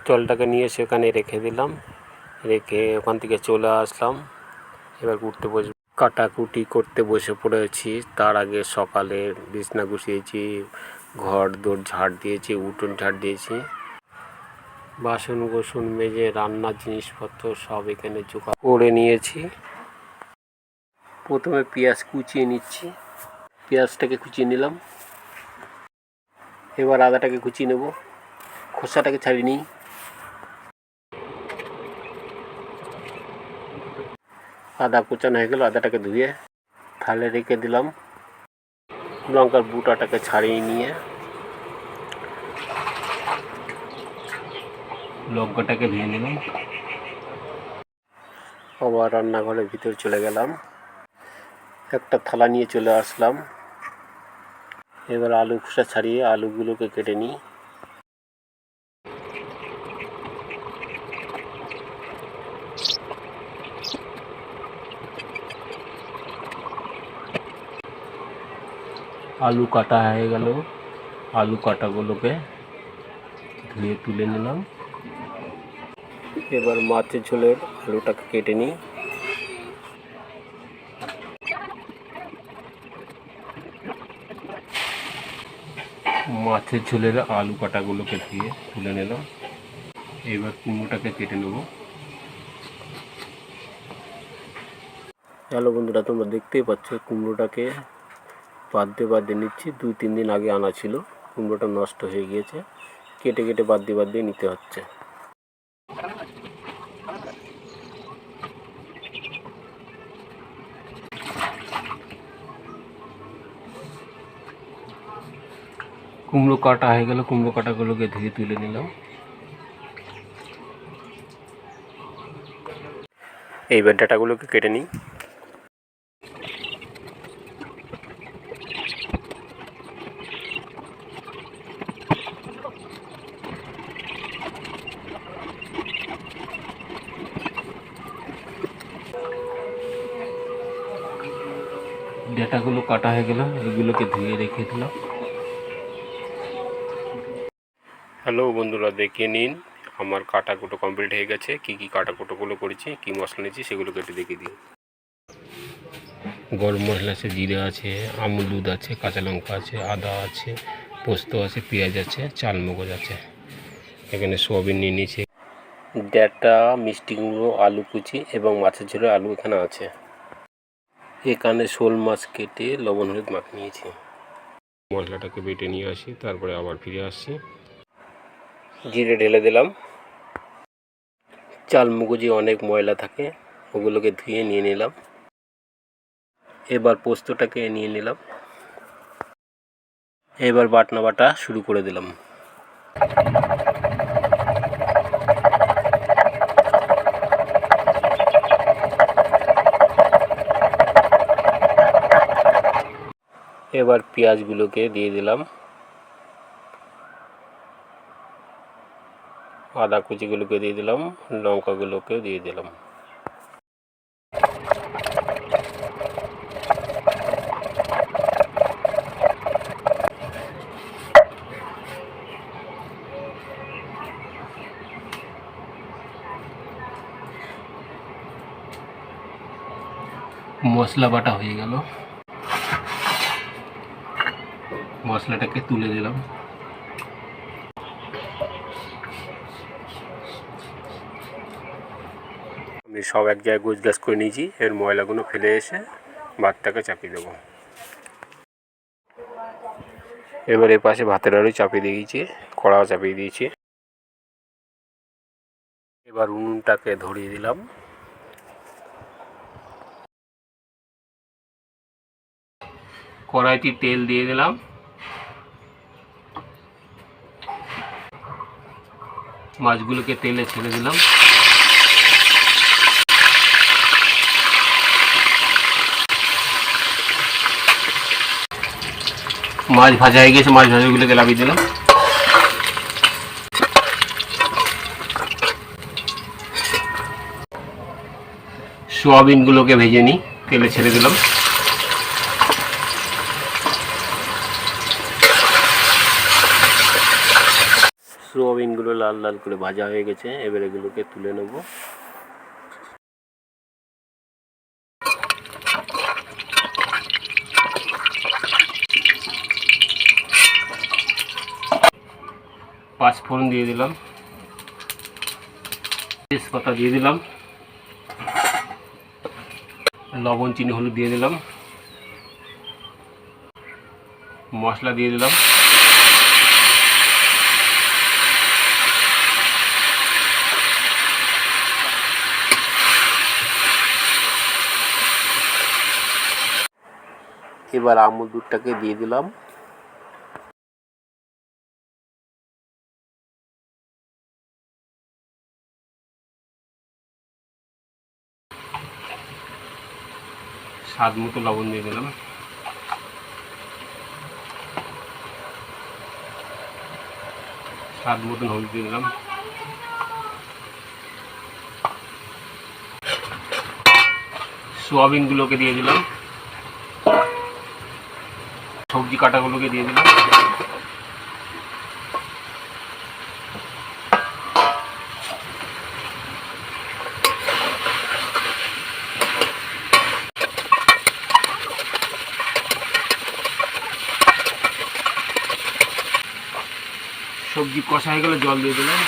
জলটাকে নিয়ে সেখানে রেখে দিলাম, রেখে ওখান থেকে চলে আসলাম। এবার উঠতে বসে কাটাকুটি করতে বসে পড়েছি। তার আগে সকালে বিছনা গুছিয়েছি, ঘর দোর ঝাড় দিয়েছি, উঠোন ঝাড় দিয়েছি, বাসন কোসন মেজে রান্নার জিনিসপত্র সব এখানে জোগাড় করে নিয়েছি। প্রথমে পেঁয়াজ কুচিয়ে নিচ্ছি, পেঁয়াজটাকে কুচিয়ে নিলাম। এবার আদাটাকে কুচিয়ে নেব, খোসাটাকে ছাড়িয়ে নিই। আদা কুচানো হয়ে গেল, আদাটাকে ধুয়ে থালে রেখে দিলাম। লঙ্কার বুটাটাকে ছাড়িয়ে নিয়ে লঙ্কাটাকে ধুয়ে নিলাম। আবার রান্নাঘরের ভিতর চলে গেলাম, একটা থালা নিয়ে চলে আসলাম। এবার আলু খোসা ছাড়িয়ে আলুগুলোকে কেটে নিই। আলু কাটা হয়ে গেল, আলু কাটাগুলোকে ধুয়ে তুলে নিলাম। এবার মাছের ঝোলের আলুটাকে কেটে নিই। মাছের ঝোলের আলু কাটাগুলোকে ধুয়ে তুলে নিলাম। এবার কুমড়োটাকে কেটে নেব। হ্যালো বন্ধুরা, তোমরা দেখতেই পাচ্ছ কুমড়োটাকে বাদ দিয়ে নিচ্ছি। 2-3 দিন আগে আনা ছিল, কুমড়োটা নষ্ট হয়ে গিয়েছে, কেটে কেটে বাদ দিয়ে নিতে হচ্ছে। কুমড়ো কাটা হয়ে গেল, কুমড়ো কাটাগুলোকে ধুয়ে তুলে নিলাম। এইবার ডাঁটাগুলোকে কেটে নিই। ডাঁটাগুলো কাটা হয়ে গেল, এগুলোকে ধুয়ে রেখে দিলাম। হ্যালো বন্ধুরা, দেখে নিন আমার কাটাকুটো কমপ্লিট হয়ে গেছে। কি কি কাটাকুটোগুলো করেছি, কি মশলা নিয়েছি সেগুলো কেটে দেখিয়ে দিই। গরম মশলা আছে, জিরে আছে, আমুল দুধ আছে, কাঁচা লঙ্কা আছে, আদা আছে, পোস্ত আছে, পেঁয়াজ আছে, চালমগজ আছে। এখানে সোয়াবিন নিয়ে নিয়েছি, ডাঁটা, মিষ্টি কুমড়ো, আলু কুচি এবং মাছের ঝোলের আলু এখানে আছে। এখানে শোল মাছ কেটে লবণ হলুদ মাখিয়ে নিয়েছি। মশলাটাকে বেটে নিয়ে আসি, তারপরে আবার ফিরে আসছি। জিরে ঢেলে দিলাম। চালমগজে অনেক ময়লা থাকে, ওগুলোকে ধুয়ে নিয়ে নিলাম। এবার পোস্তটাকে নিয়ে নিলাম। এবার বাটা শুরু করে দিলাম। এবার পেঁয়াজগুলোকে দিয়ে দিলাম, আদা কুচিগুলোকে দিয়ে দিলাম, লঙ্কাগুলোকে দিয়ে দিলাম। মশলা বাটা হয়ে গেল, মশলাটাকে তুলে দিলাম। আমি সব এক জায়গায় গোছগাছ করে নিয়েছি। এর ময়লাগুলো ফেলে এসে ভাতটাকে চাপিয়ে দেবো। এবার এর পাশে ভাতের আলু চাপিয়ে দিয়েছি, কড়াও চাপিয়ে দিয়েছি। এবার উনুনটাকে ধরিয়ে দিলাম। কড়াইটি তেল দিয়ে দিলাম। মাছগুলোকে তেলে ছেড়ে দিলাম। মাছ ভাজা হয়ে গেছে, মাছ ভাজাগুলোকে নামিয়ে দিলাম। সোয়াবিনগুলোকে ভেজে নিই, তেলে ছেড়ে দিলাম। সোয়াবিনগুলো সবজিগুলো লাল লাল করে ভাজা হয়ে গেছে, এবার এগুলোকে তুলে নেব। পাঁচফোড়ন দিয়ে দিলাম, তেজপাতা দিয়ে দিলাম, লবণ চিনি হলুদ দিয়ে দিলাম, মশলা দিয়ে দিলাম, এবার আমুল দুধটাকে দিয়ে দিলাম। স্বাদ মতো লবণ দিয়ে দিলাম, স্বাদ মতন হলুদ দিয়ে দিলাম, সোয়াবিনগুলোকে দিয়ে দিলাম, সবজি কাটাগুলোকে দিয়ে দিলাম, সবজি কষা হয়ে গেলে জল দিয়ে দিলাম,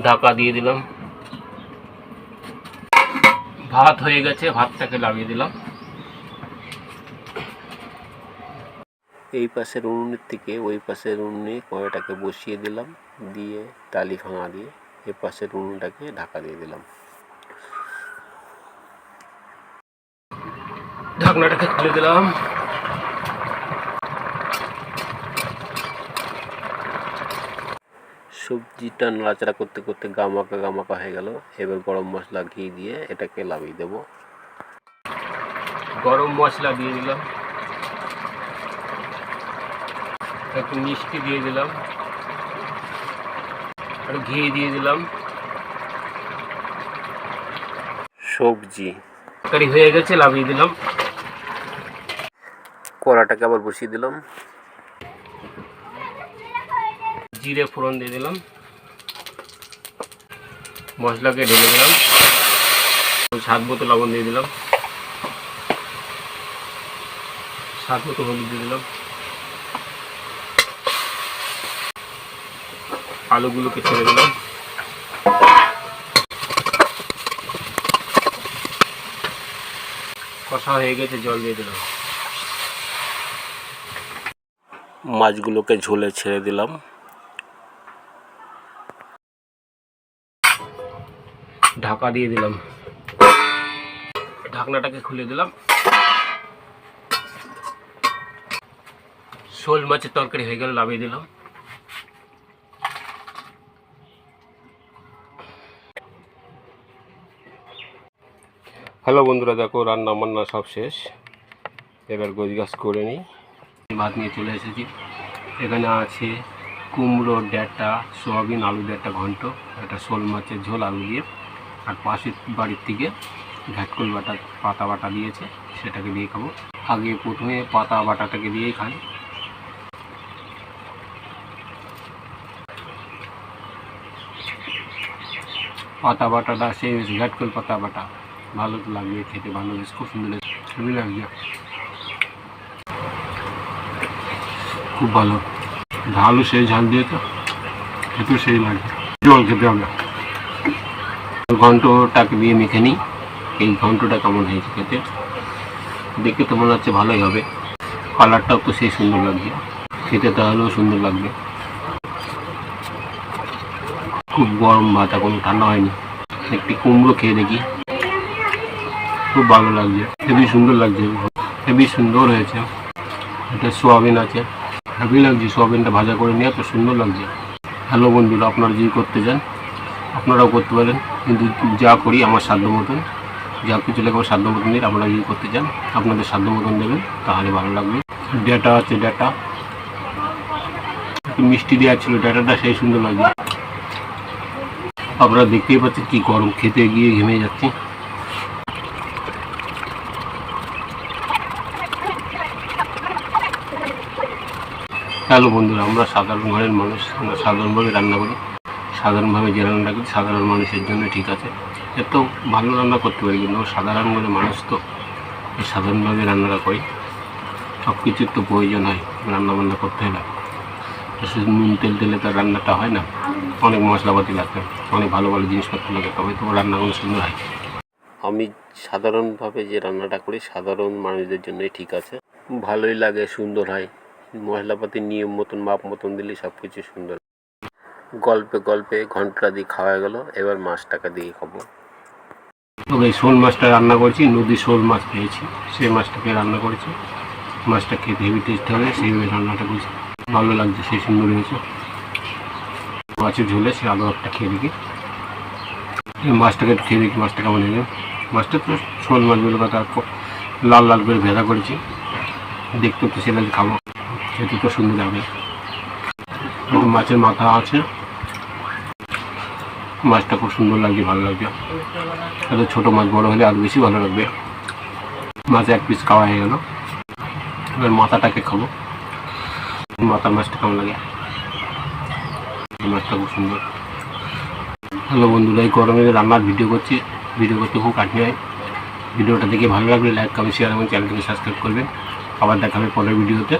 ঢাকা দিয়ে দিলাম। ভাত হয়ে গেছে, ভাতটাকে লাগিয়ে দিলাম। এই পাশের উনুনের থেকে ওই পাশের উনুনে কড়াইটাকে বসিয়ে দিলাম, দিয়ে টালি ভাঙা দিয়ে এ পাশের উনুনটাকে ঢাকা দিয়ে দিলাম। ঢাকনাটাকে খুলে দিলাম। সবজিটা নাড়াচাড়া করতে করতে গামাকা গামাকা হয়ে গেল। এবার গরম মশলা ঘি দিয়ে এটাকে নামিয়ে দেব। গরম মশলা দিয়ে দিলাম, একটু মিষ্টি দিয়ে দিলাম, আর ঘি দিয়ে দিলাম। সবজি তরকারি হয়ে গেছে, নামিয়ে দিলাম। কড়াটাকে আবার বসিয়ে দিলাম, জিরে ফোড়ন দিয়ে দিলাম, মশলাকে ঢেলে দিলাম, স্বাদ মতো লবণ দিয়ে দিলাম, স্বাদ মতো হলুদ দিয়ে দিলাম, আলুগুলোকে ছেড়ে দিলাম, কষা হয়ে গেছে, জল দিয়ে দিলাম, মাছগুলোকে ঝোলে ছেড়ে দিলাম, ঢাকা দিয়ে দিলাম, ঢাকনাটাকে খুলে দিলাম। শোল মাছের তরকারি হয়ে গেল, নামিয়ে দিলাম। হ্যালো বন্ধুরা, দেখো রান্না বান্না সব শেষ, এবার গোছগাছ করে নিই। ভাত নিয়ে চলে এসেছি। এখানে আছে কুমড়ো ডাঁটা, সোয়াবিন, আলু দিয়ে একটা ঘন্ট, একটা শোল মাছের ঝোল আলু দিয়ে, আর পাশের বাড়ির থেকে ঘাটকল বাটা পাতা বাটা দিয়েছে, সেটাকে দিয়ে খাবো। আগে প্রথমে পাতা বাটাটাকে দিয়েই খাই। পাতা বাটাটা সেই ঘাটকল পাতা বাটা ভালো তো লাগবে খেতে, ভালো বেশ খুব সুন্দর ছবি লাগছে, খুব ভালো। ঝালও সেই ঝাল দিয়ে তো খেতেও সেই লাগে, জল খেতে হবে। ঘন্টটাকে দিয়ে মেখে নিই। এই ঘন্টটা কেমন হয়েছে খেতে, দেখে তো মনে হচ্ছে ভালোই হবে। কালারটাও তো সেই সুন্দর লাগছে, খেতে তাহলেও সুন্দর লাগবে। খুব গরম ভাত, এখন ঠান্ডা হয়নি। একটি কুমড়ো খেয়ে দেখি, খুব ভালো লাগছে, হেবি সুন্দর লাগছে, হেবি সুন্দর হয়েছে। এটা সোয়াবিন আছে, হেবি লাগছে। সোয়াবিনটা ভাজা করে নিয়ে এত সুন্দর লাগছে। হ্যালো বন্ধুরা, আপনারা যদি করতে চান আপনারাও করতে পারেন, কিন্তু যা করি আমার সাধ্য মতন, যা কিছু লাগে আমার সাধ্য মতন দিয়ে আপনারা যদি করতে চান আপনাদের সাধ্য মতন দেবেন, তাহলে ভালো লাগবে। ডাঁটা আছে, ডাঁটা একটু মিষ্টি দেওয়া ছিল, ডাঁটাটা সেই সুন্দর লাগছে। আপনারা দেখতেই পাচ্ছেন কি গরম, খেতে গিয়ে ঘেমে যাচ্ছি। হ্যালো বন্ধুরা, আমরা সাধারণ ঘরের মানুষ, আমরা সাধারণভাবে রান্না করি। সাধারণভাবে যে রান্নাটা করি সাধারণ মানুষের জন্য ঠিক আছে। এত ভালো রান্না করতে পারি, কিন্তু সাধারণ ঘরের মানুষ তো এই সাধারণভাবে রান্নাটা করি। সব কিছুর তো প্রয়োজন হয় রান্না বান্না করতে হলে। শুধু নুন তেল দিলে তার রান্নাটা হয় না, অনেক মশলাপাতি লাগবে, অনেক ভালো ভালো জিনিসপত্র লাগে, তবে তো রান্নাগুলো সুন্দর হয়। আমি সাধারণভাবে যে রান্নাটা করি সাধারণ মানুষদের জন্যই ঠিক আছে, ভালোই লাগে, সুন্দর হয়। মশলাপাতি নিয়ম মতন মাপ মতন দিলে সব কিছু সুন্দর। গল্পে গল্পে ঘন্টা দিয়ে খাওয়া গেল, এবার মাছটাকে দিয়ে খাবো। তবে শোল মাছটা রান্না করেছি, নদীর শোল মাছ পেয়েছি, সেই মাছটাকে রান্না করেছি। মাছটা খেতে হেভি টেস্ট হবে, সেইভাবে রান্নাটা করেছি, ভালো লাগছে, সেই সুন্দর হয়েছে। মাছের ঝোলে সে আলু একটা খেয়ে দেখি, মাছটাকে খেয়ে দেখি মাছটা কেমন হয়ে যায়। মাছটা তো শোল মাছগুলো কথা লাল লাল করে ভেজা করেছি, দেখতে তো সেটা খাবো, খেতে তো সুন্দর লাগবে। মাছের মাথা আছে, মাছটা খুব সুন্দর লাগছে, ভালো লাগছে। এত ছোটো মাছ, বড় হলে আরও বেশি ভালো লাগবে। মাছ এক পিস খাওয়া হয়ে গেল, এবার মাথাটাকে খাবো। মাথার মাছটা কেমন লাগে, মাছটা খুব সুন্দর। হ্যালো বন্ধুরা, এই গরমে রান্নার ভিডিও করছি, ভিডিও করতে খুব কাঠিন হয়। ভিডিওটা দেখে ভালো লাগলে লাইক, কমেন্ট, শেয়ার এবং চ্যানেলটিকে সাবস্ক্রাইব করবেন। আবার দেখা হবে পরের ভিডিওতে।